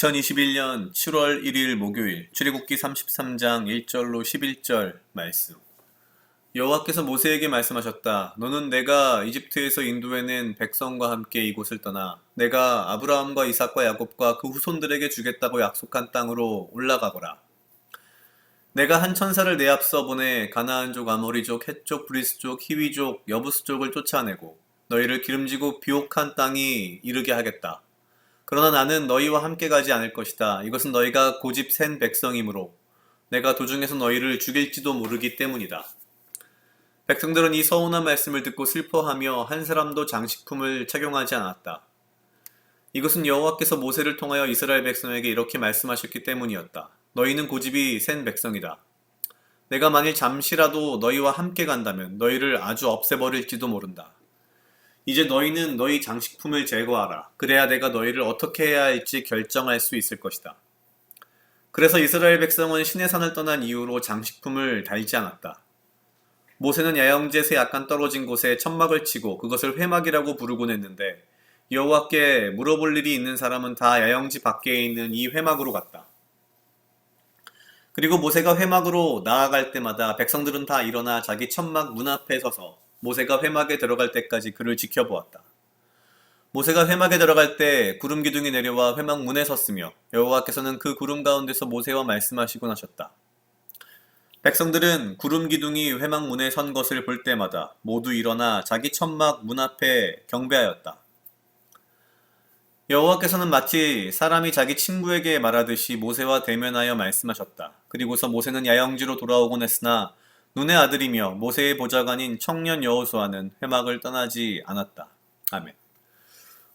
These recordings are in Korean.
2021년 7월 1일 목요일 출애굽기 33장 1절로 11절 말씀. 여호와께서 모세에게 말씀하셨다. 너는 내가 이집트에서 인도해낸 백성과 함께 이곳을 떠나 내가 아브라함과 이삭과 야곱과 그 후손들에게 주겠다고 약속한 땅으로 올라가거라. 내가 한 천사를 내 앞서 보내 가나안족, 아모리족, 헷족, 브리스족, 히위족, 여부스족을 쫓아내고 너희를 기름지고 비옥한 땅이 이르게 하겠다. 그러나 나는 너희와 함께 가지 않을 것이다. 이것은 너희가 고집 센 백성이므로 내가 도중에서 너희를 죽일지도 모르기 때문이다. 백성들은 이 서운한 말씀을 듣고 슬퍼하며 한 사람도 장식품을 착용하지 않았다. 이것은 여호와께서 모세를 통하여 이스라엘 백성에게 이렇게 말씀하셨기 때문이었다. 너희는 고집이 센 백성이다. 내가 만일 잠시라도 너희와 함께 간다면 너희를 아주 없애버릴지도 모른다. 이제 너희는 너희 장식품을 제거하라. 그래야 내가 너희를 어떻게 해야 할지 결정할 수 있을 것이다. 그래서 이스라엘 백성은 시내산을 떠난 이후로 장식품을 달지 않았다. 모세는 야영제에 약간 떨어진 곳에 천막을 치고 그것을 회막이라고 부르곤 했는데 여호와께 물어볼 일이 있는 사람은 다 야영지 밖에 있는 이 회막으로 갔다. 그리고 모세가 회막으로 나아갈 때마다 백성들은 다 일어나 자기 천막 문 앞에 서서 모세가 회막에 들어갈 때까지 그를 지켜보았다. 모세가 회막에 들어갈 때 구름 기둥이 내려와 회막 문에 섰으며 여호와께서는 그 구름 가운데서 모세와 말씀하시곤 하셨다. 백성들은 구름 기둥이 회막 문에 선 것을 볼 때마다 모두 일어나 자기 천막 문 앞에 경배하였다. 여호와께서는 마치 사람이 자기 친구에게 말하듯이 모세와 대면하여 말씀하셨다. 그리고서 모세는 야영지로 돌아오곤 했으나 눈의 아들이며 모세의 보좌관인 청년 여호수아는 회막을 떠나지 않았다. 아멘.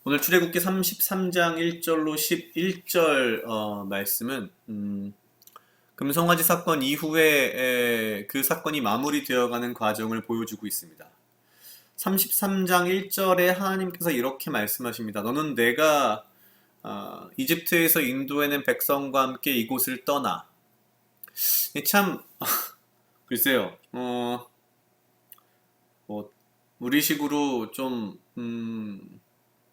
오늘 출애굽기 33장 1절로 11절 말씀은 금송아지 사건 이후에 그 사건이 마무리되어가는 과정을 보여주고 있습니다. 33장 1절에 하나님께서 이렇게 말씀하십니다. 너는 내가 이집트에서 인도해낸 백성과 함께 이곳을 떠나. 참 글쎄요. 우리식으로 좀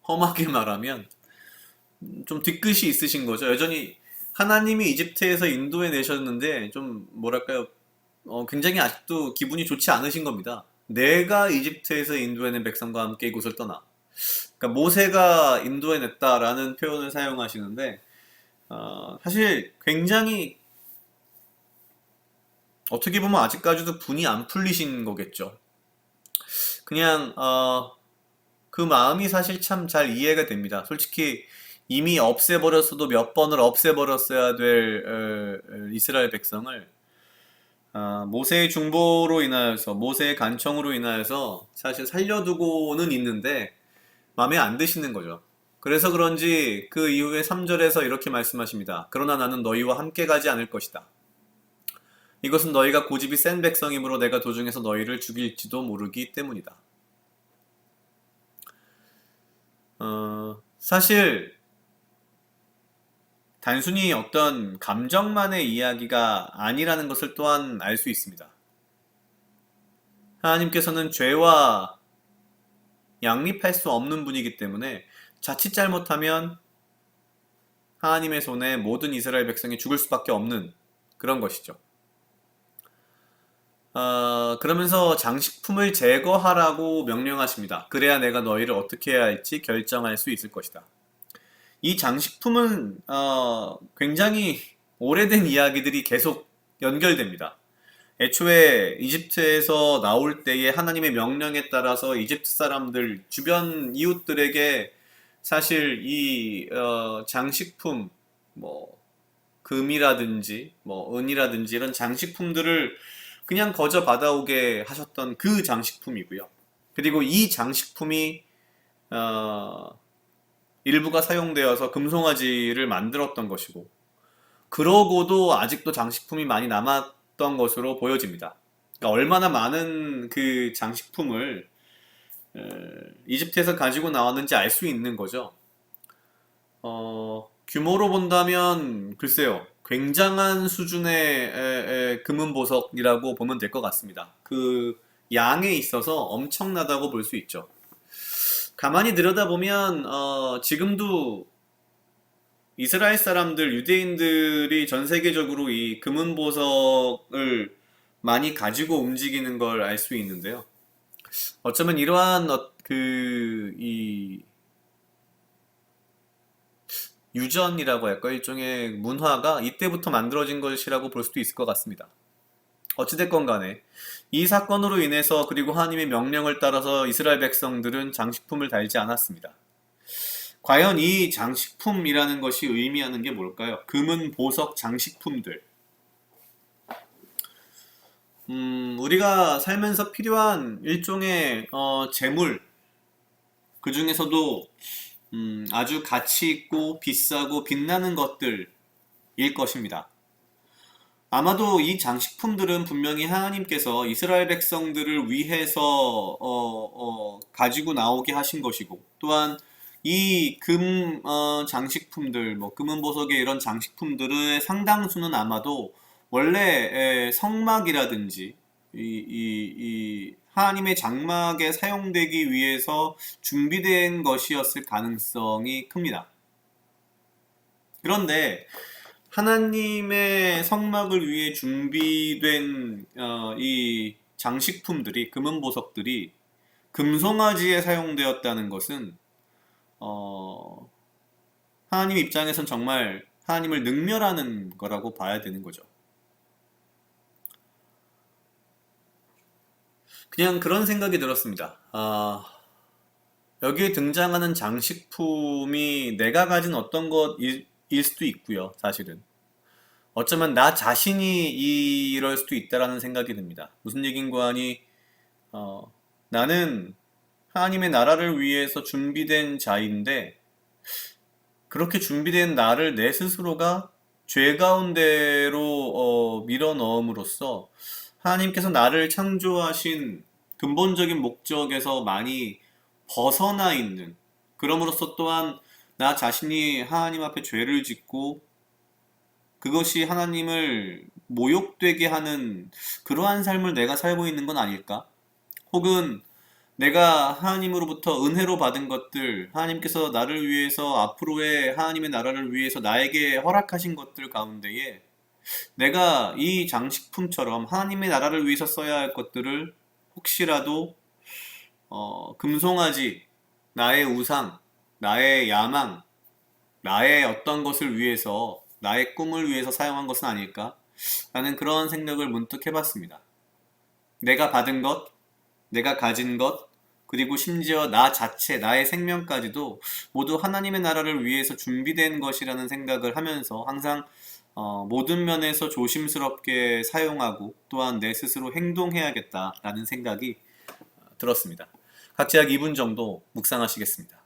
험하게 말하면 좀 뒤끝이 있으신 거죠. 여전히 하나님이 이집트에서 인도해 내셨는데 좀 뭐랄까요? 굉장히 아직도 기분이 좋지 않으신 겁니다. 내가 이집트에서 인도해낸 백성과 함께 이곳을 떠나. 그러니까 모세가 인도해냈다라는 표현을 사용하시는데 사실 굉장히 어떻게 보면 아직까지도 분이 안 풀리신 거겠죠. 그냥 그 마음이 사실 참 잘 이해가 됩니다. 솔직히 이미 없애버렸어도 몇 번을 없애버렸어야 될 이스라엘 백성을 모세의 중보로 인하여서 모세의 간청으로 인하여서 사실 살려두고는 있는데 마음에 안 드시는 거죠. 그래서 그런지 그 이후에 3절에서 이렇게 말씀하십니다. 그러나 나는 너희와 함께 가지 않을 것이다. 이것은 너희가 고집이 센 백성이므로 내가 도중에서 너희를 죽일지도 모르기 때문이다. 사실 단순히 어떤 감정만의 이야기가 아니라는 것을 또한 알 수 있습니다. 하나님께서는 죄와 양립할 수 없는 분이기 때문에 자칫 잘못하면 하나님의 손에 모든 이스라엘 백성이 죽을 수밖에 없는 그런 것이죠. 그러면서 장식품을 제거하라고 명령하십니다. 그래야 내가 너희를 어떻게 해야 할지 결정할 수 있을 것이다. 이 장식품은 굉장히 오래된 이야기들이 계속 연결됩니다. 애초에 이집트에서 나올 때의 하나님의 명령에 따라서 이집트 사람들, 주변 이웃들에게 사실 이 장식품, 뭐 금이라든지 뭐 은이라든지 이런 장식품들을 그냥 거저 받아오게 하셨던 그 장식품이고요. 그리고 이 장식품이 일부가 사용되어서 금송아지를 만들었던 것이고, 그러고도 아직도 장식품이 많이 남았던 것으로 보여집니다. 그러니까 얼마나 많은 그 장식품을 이집트에서 가지고 나왔는지 알 수 있는 거죠. 규모로 본다면 글쎄요, 굉장한 수준의 금은보석이라고 보면 될 것 같습니다. 그 양에 있어서 엄청나다고 볼 수 있죠. 가만히 들여다보면 지금도 이스라엘 사람들, 유대인들이 전 세계적으로 이 금은 보석을 많이 가지고 움직이는 걸 알 수 있는데요. 어쩌면 이러한 이 유전이라고 할까? 일종의 문화가 이때부터 만들어진 것이라고 볼 수도 있을 것 같습니다. 어찌됐건 간에 이 사건으로 인해서 그리고 하나님의 명령을 따라서 이스라엘 백성들은 장식품을 달지 않았습니다. 과연 이 장식품이라는 것이 의미하는 게 뭘까요? 금은 보석 장식품들. 우리가 살면서 필요한 일종의 재물, 그 중에서도 아주 가치 있고 비싸고 빛나는 것들일 것입니다. 아마도 이 장식품들은 분명히 하나님께서 이스라엘 백성들을 위해서 가지고 나오게 하신 것이고, 또한 이 장식품들, 뭐 금은 보석의 이런 장식품들의 상당수는 아마도 원래 성막이라든지 이 하나님의 장막에 사용되기 위해서 준비된 것이었을 가능성이 큽니다. 그런데 하나님의 성막을 위해 준비된 이 장식품들이, 금은 보석들이 금송아지에 사용되었다는 것은 하나님 입장에선 정말 하나님을 능멸하는 거라고 봐야 되는 거죠. 그냥 그런 생각이 들었습니다. 여기에 등장하는 장식품이 내가 가진 어떤 것일 수도 있고요, 사실은. 어쩌면 나 자신이 이럴 수도 있다라는 생각이 듭니다. 무슨 얘긴가 하니, 나는 하나님의 나라를 위해서 준비된 자인데, 그렇게 준비된 나를 내 스스로가 죄 가운데로 밀어 넣음으로써 하나님께서 나를 창조하신 근본적인 목적에서 많이 벗어나 있는, 그럼으로써 또한 나 자신이 하나님 앞에 죄를 짓고 그것이 하나님을 모욕되게 하는 그러한 삶을 내가 살고 있는 건 아닐까? 혹은 내가 하나님으로부터 은혜로 받은 것들, 하나님께서 나를 위해서 앞으로의 하나님의 나라를 위해서 나에게 허락하신 것들 가운데에 내가 이 장식품처럼 하나님의 나라를 위해서 써야 할 것들을 혹시라도 금송아지, 나의 우상, 나의 야망, 나의 어떤 것을 위해서, 나의 꿈을 위해서 사용한 것은 아닐까? 라는 그런 생각을 문득 해봤습니다. 내가 받은 것, 내가 가진 것, 그리고 심지어 나 자체, 나의 생명까지도 모두 하나님의 나라를 위해서 준비된 것이라는 생각을 하면서 항상 모든 면에서 조심스럽게 사용하고 또한 내 스스로 행동해야겠다라는 생각이 들었습니다. 각자 약 2분 정도 묵상하시겠습니다.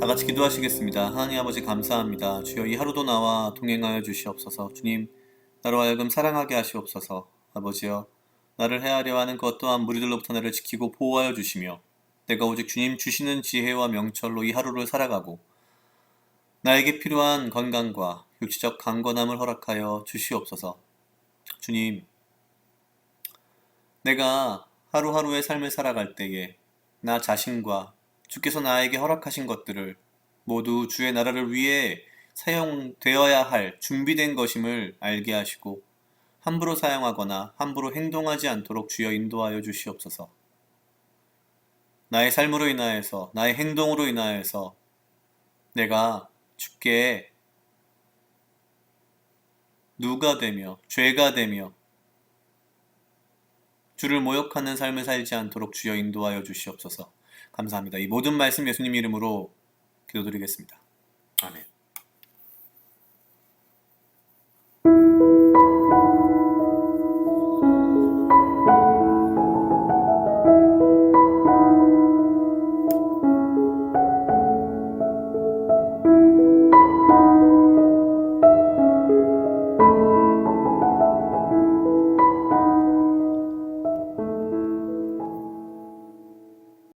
다 같이 기도하시겠습니다. 하나님 아버지 감사합니다. 주여 이 하루도 나와 동행하여 주시옵소서. 주님, 나로 하여금 사랑하게 하시옵소서. 아버지여, 나를 헤아려 하는 것 또한 무리들로부터 나를 지키고 보호하여 주시며 내가 오직 주님 주시는 지혜와 명철로 이 하루를 살아가고 나에게 필요한 건강과 육체적 강건함을 허락하여 주시옵소서. 주님, 내가 하루하루의 삶을 살아갈 때에 나 자신과 주께서 나에게 허락하신 것들을 모두 주의 나라를 위해 사용되어야 할 준비된 것임을 알게 하시고 함부로 사용하거나 함부로 행동하지 않도록 주여 인도하여 주시옵소서. 나의 삶으로 인하여서, 나의 행동으로 인하여서 내가 주께 누가 되며 죄가 되며 주를 모욕하는 삶을 살지 않도록 주여 인도하여 주시옵소서. 감사합니다. 이 모든 말씀 예수님 이름으로 기도드리겠습니다. 아멘.